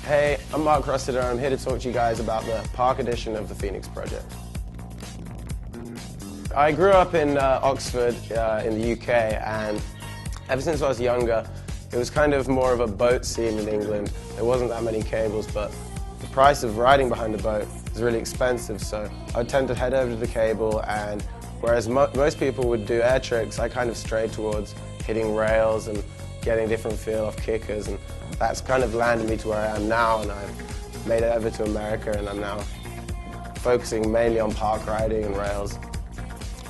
Hey, I'm Marc Rossiter. I'm here to talk to you guys about the park edition of the Phoenix project. I grew up in Oxford in the UK, and ever since I was younger, it was kind of more of a boat scene in England. There wasn't that many cables, but the price of riding behind a boat is really expensive, so I would tend to head over to the cable, and whereas most people would do air tricks, I kind of strayed towards hitting rails and getting a different feel off kickers, and that's kind of landed me to where I am now, and I've made it over to America, and I'm now focusing mainly on park riding and rails.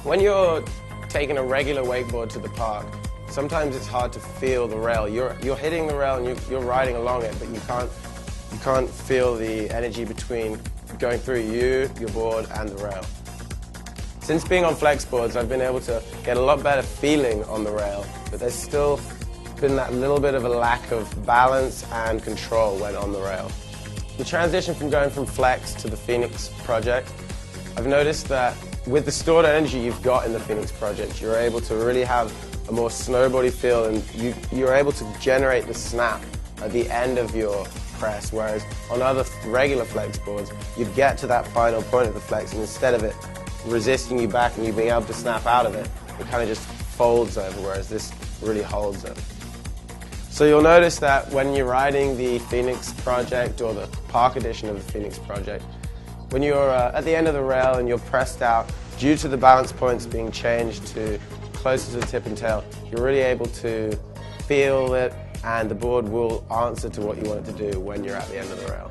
When you're taking a regular wakeboard to the park, sometimes it's hard to feel the rail. You're hitting the rail and you're riding along it, but you can't feel the energy between going through you, your board, and the rail. Since being on flex boards, I've been able to get a lot better feeling on the rail, but there's still been that little bit of a lack of balance and control when on the rail. The transition from going from flex to the Phoenix project, I've noticed that with the stored energy you've got in the Phoenix project, you're able to really have a more snowboardy feel, and you're able to generate the snap at the end of your press, whereas on other regular flex boards, you'd get to that final point of the flex, and instead of it resisting you back and you being able to snap out of it, it kind of just folds over, whereas this really holds it. So you'll notice that when you're riding the Phoenix project or the park edition of the Phoenix project, when you're at the end of the rail and you're pressed out, due to the balance points being changed to closer to the tip and tail, you're really able to feel it, and the board will answer to what you want it to do when you're at the end of the rail.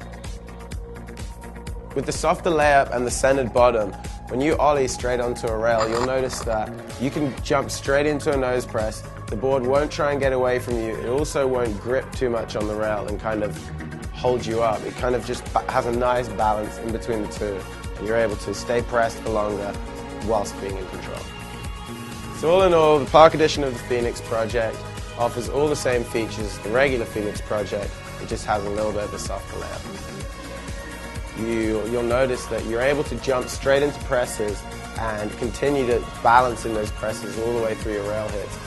With the softer layup and the centered bottom, when you ollie straight onto a rail, you'll notice that you can jump straight into a nose press. The board won't try and get away from you. It also won't grip too much on the rail and kind of hold you up. It kind of just has a nice balance in between the two, and you're able to stay pressed for longer whilst being in control. So all in all, the park edition of the Phoenix project offers all the same features as the regular Phoenix project. It just has a little bit of a softer layout. You'll notice that you're able to jump straight into presses and continue to balance in those presses all the way through your rail hits.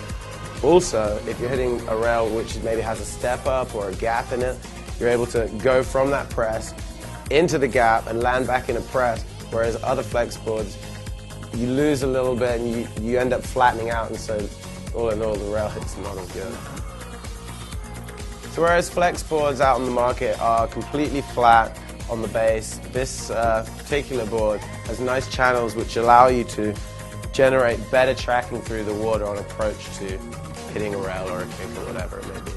Also, if you're hitting a rail which maybe has a step up or a gap in it, you're able to go from that press into the gap and land back in a press, whereas other flex boards, you lose a little bit and you end up flattening out, and so all in all the rail hit's not as good. So whereas flex boards out on the market are completely flat on the base, this particular board has nice channels which allow you to generate better tracking through the water on approach to hitting a rail or a kick or whatever it may be.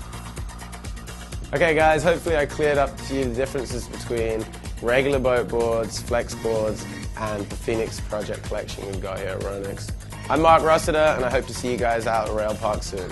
Okay guys, hopefully I cleared up to you the differences between regular boat boards, flex boards, and the Phoenix project collection we've got here at Ronix. I'm Marc Rossiter, and I hope to see you guys out at Rail Park soon.